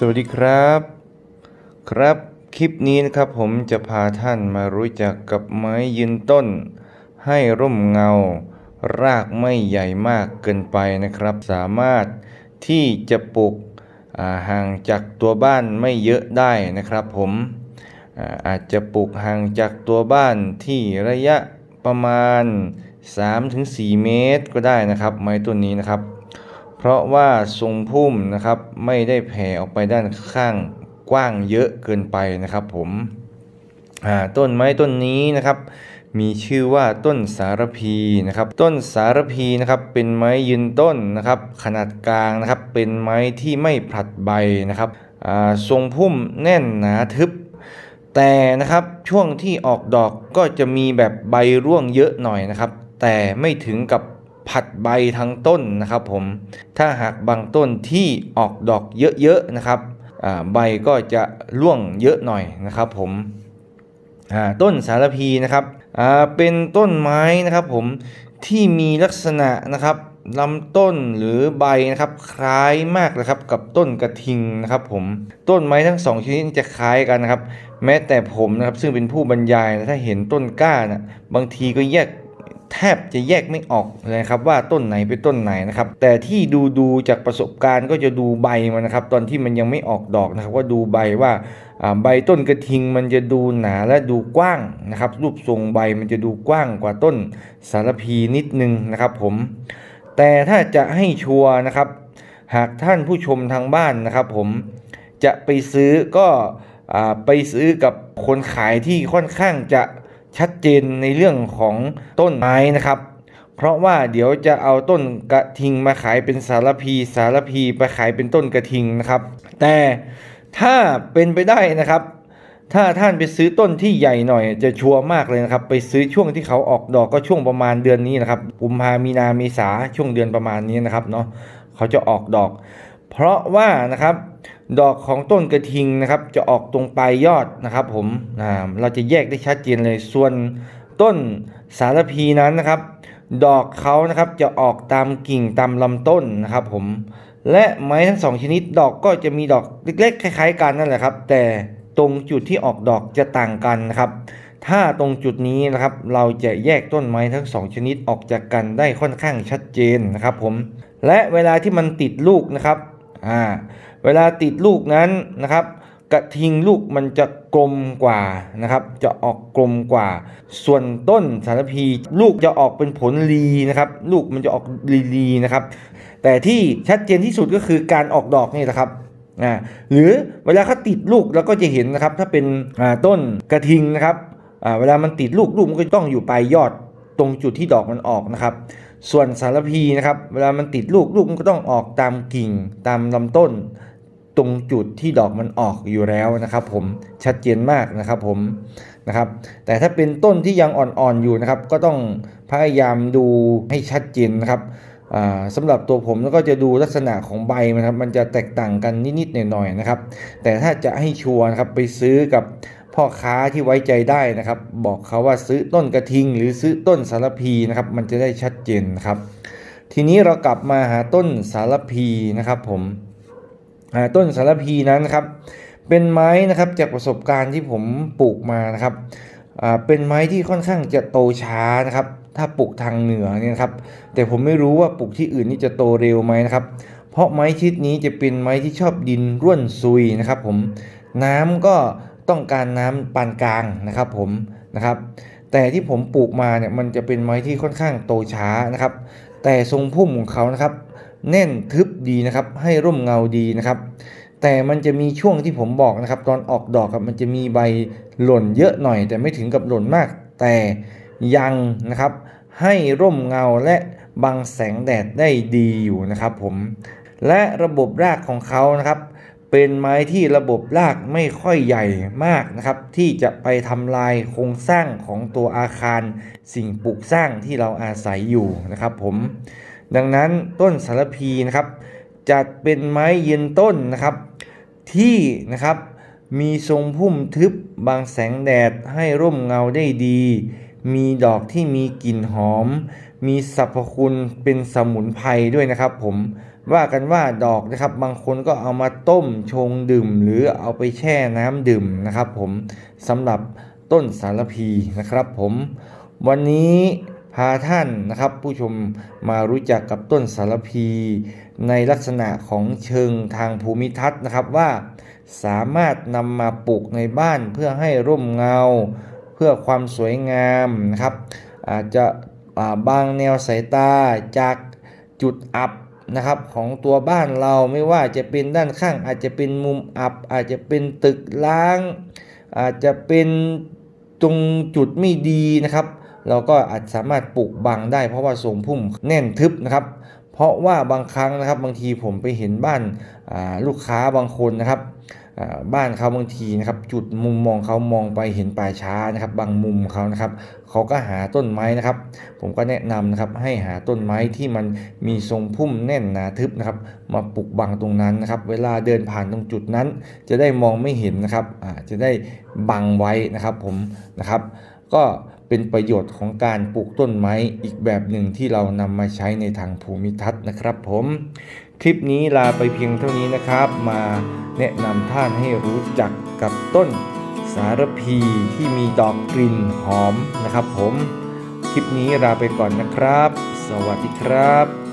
สวัสดีครับครับคลิปนี้นะครับผมจะพาท่านมารู้จักกับไม้ยืนต้นให้ร่มเงารากไม่ใหญ่มากเกินไปนะครับสามารถที่จะปลูกห่างจากตัวบ้านไม่เยอะได้นะครับผมอาจจะปลูกห่างจากตัวบ้านที่ระยะประมาณ 3-4 เมตรก็ได้นะครับไม้ต้นนี้นะครับเพราะว่าทรงพุ่มนะครับไม่ได้แผ่ออกไปด้านข้างกว้างเยอะเกินไปนะครับผมต้นไม้ต้นนี้นะครับมีชื่อว่าต้นสารพีนะครับต้นสารพีนะครับเป็นไม้ยืนต้นนะครับขนาดกลางนะครับเป็นไม้ที่ไม่ผลัดใบนะครับทรงพุ่มแน่นหนาทึบแต่นะครับช่วงที่ออกดอกก็จะมีแบบใบร่วงเยอะหน่อยนะครับแต่ไม่ถึงกับผัดใบทั้งต้นนะครับผมถ้าหากบางต้นที่ออกดอกเยอะๆนะครับใบก็จะร่วงเยอะหน่อยนะครับผมต้นสารพีนะครับเป็นต้นไม้นะครับผมที่มีลักษณะนะครับลำต้นหรือใบนะครับคล้ายมากนะครับกับต้นกระทิงนะครับผมต้นไม้ทั้งสองชนิดจะคล้ายกันนะครับแม้แต่ผมนะครับซึ่งเป็นผู้บรรยายถ้าเห็นต้นกล้านะบางทีก็แทบจะแยกไม่ออกเลยครับว่าต้นไหนเป็นต้นไหนนะครับแต่ที่ดูจากประสบการณ์ก็จะดูใบมันนะครับตอนที่มันยังไม่ออกดอกนะครับว่าดูใบว่าใบต้นกระทิงมันจะดูหนาและดูกว้างนะครับรูปทรงใบมันจะดูกว้างกว่าต้นสารพีนิดนึงนะครับผมแต่ถ้าจะให้ชัวร์นะครับหากท่านผู้ชมทางบ้านนะครับผมจะไปซื้อก็ไปซื้อกับคนขายที่ค่อนข้างจะชัดเจนในเรื่องของต้นไม้นะครับเพราะว่าเดี๋ยวจะเอาต้นกระทิงมาขายเป็นสารพีไปขายเป็นต้นกระทิงนะครับแต่ถ้าเป็นไปได้นะครับถ้าท่านไปซื้อต้นที่ใหญ่หน่อยจะชัวร์มากเลยนะครับไปซื้อช่วงที่เขาออกดอกก็ช่วงประมาณเดือนนี้นะครับกุมภามีนาเมษาช่วงเดือนประมาณนี้นะครับเนาะเขาจะออกดอกเพราะว่านะครับดอกของต้นกระทิงนะครับจะออกตรงปลายยอดนะครับผมเราจะแยกได้ชัดเจนเลยส่วนต้นสารพีนั้นนะครับดอกเขานะครับจะออกตามกิ่งตามลำต้นนะครับผมและไม้ทั้งสองชนิดดอกก็จะมีดอกเล็กๆคล้ายๆกันนั่นแหละครับแต่ตรงจุดที่ออกดอกจะต่างกันนะครับถ้าตรงจุดนี้นะครับเราจะแยกต้นไม้ทั้งสองชนิดออกจากกันได้ค่อนข้างชัดเจนนะครับผมและเวลาที่มันติดลูกนะครับเวลาติดลูกนั้นนะครับกระทิงลูกมันจะกลมกว่านะครับจะออกกลมกว่าส่วนต้นสารพีลูกจะออกเป็นผลลีนะครับลูกมันจะออกลีนะครับแต่ที่ชัดเจนที่สุดก็คือการออกดอกนี่แหละครับหรือเวลาเขาติดลูกเราก็จะเห็นนะครับถ้าเป็นต้นกระทิงนะครับเวลามันติดลูกมันก็ต้องอยู่ปลายยอดตรงจุดที่ดอกมันออกนะครับส่วนสารพีนะครับเวลามันติดลูกมันก็ต้องออกตามกิ่งตามลำต้นตรงจุดที่ดอกมันออกอยู่แล้วนะครับผมชัดเจนมากนะครับผมนะครับแต่ถ้าเป็นต้นที่ยังอ่อนๆอยู่นะครับก็ต้องพยายามดูให้ชัดเจนนะครับสำหรับตัวผมแล้วก็จะดูลักษณะของใบนะครับมันจะแตกต่างกันนิดๆหน่อยๆนะครับแต่ถ้าจะให้ชัวร์นะครับไปซื้อกับพ่อค้าที่ไว้ใจได้นะครับบอกเขาว่าซื้อต้นกระทิงหรือซื้อต้นสารพีนะครับมันจะได้ชัดเจนนะครับทีนี้เรากลับมาหาต้นสารพีนะครับผมต้นสารพีนั้นนะครับเป็นไม้นะครับจากประสบการณ์ที่ผมปลูกมานะครับเป็นไม้ที่ค่อนข้างจะโตช้านะครับถ้าปลูกทางเหนือเนี่ยครับแต่ผมไม่รู้ว่าปลูกที่อื่นนี่จะโตเร็วไหมนะครับเพราะไม้ชนิดนี้จะเป็นไม้ที่ชอบดินร่วนซุยนะครับผมน้ำก็ต้องการน้ำปานกลางนะครับผมนะครับแต่ที่ผมปลูกมาเนี่ยมันจะเป็นไม้ที่ค่อนข้างโตช้านะครับแต่ทรงพุ่มของเขานะครับแน่นทึบดีนะครับให้ร่มเงาดีนะครับแต่มันจะมีช่วงที่ผมบอกนะครับตอนออกดอกครับมันจะมีใบหล่นเยอะหน่อยแต่ไม่ถึงกับหล่นมากแต่ยังนะครับให้ร่มเงาและบังแสงแดดได้ดีอยู่นะครับผมและระบบรากของเขานะครับเป็นไม้ที่ระบบรากไม่ค่อยใหญ่มากนะครับที่จะไปทำลายโครงสร้างของตัวอาคารสิ่งปลูกสร้างที่เราอาศัยอยู่นะครับผมดังนั้นต้นสารพีนะครับจัดเป็นไม้ยืนต้นนะครับที่นะครับมีทรงพุ่มทึบบังแสงแดดให้ร่มเงาได้ดีมีดอกที่มีกลิ่นหอมมีสรรพคุณเป็นสมุนไพรด้วยนะครับผม ว่ากันว่าดอกนะครับบางคนก็เอามาต้มชงดื่มหรือเอาไปแช่น้ำดื่มนะครับผมสำหรับต้นสารพีนะครับผมวันนี้พาท่านนะครับผู้ชมมารู้จักกับต้นสารพีในลักษณะของเชิงทางภูมิทัศน์นะครับว่าสามารถนำมาปลูกในบ้านเพื่อให้ร่มเงาเพื่อความสวยงามนะครับอาจจะบางแนวสายตาจากจุดอับนะครับของตัวบ้านเราไม่ว่าจะเป็นด้านข้างอาจจะเป็นมุมอับอาจจะเป็นตึกร้างอาจจะเป็นตรงจุดไม่ดีนะครับเราก็อาจสามารถปลูกบังได้เพราะว่าทรงพุ่มแน่นทึบนะครับเพราะว่าบางครั้งนะครับบางทีผมไปเห็นบ้านลูกค้าบางคนนะครับบ้านเขาบางทีนะครับจุดมุมมองเขามองไปเห็นป่าช้านะครับบางมุมเขานะครับเขาก็หาต้นไม้นะครับผมก็แนะนำนะครับให้หาต้นไม้ที่มันมีทรงพุ่มแน่นหนาทึบนะครับมาปลูกบังตรงนั้นนะครับเวลาเดินผ่านตรงจุดนั้นจะได้มองไม่เห็นนะครับจะได้บังไว้นะครับผมนะครับก็เป็นประโยชน์ของการปลูกต้นไม้อีกแบบหนึ่งที่เรานำมาใช้ในทางภูมิทัศน์นะครับผมคลิปนี้ลาไปเพียงเท่านี้นะครับมาแนะนำท่านให้รู้จักกับต้นสารพีที่มีดอกกลิ่นหอมนะครับผมคลิปนี้ลาไปก่อนนะครับสวัสดีครับ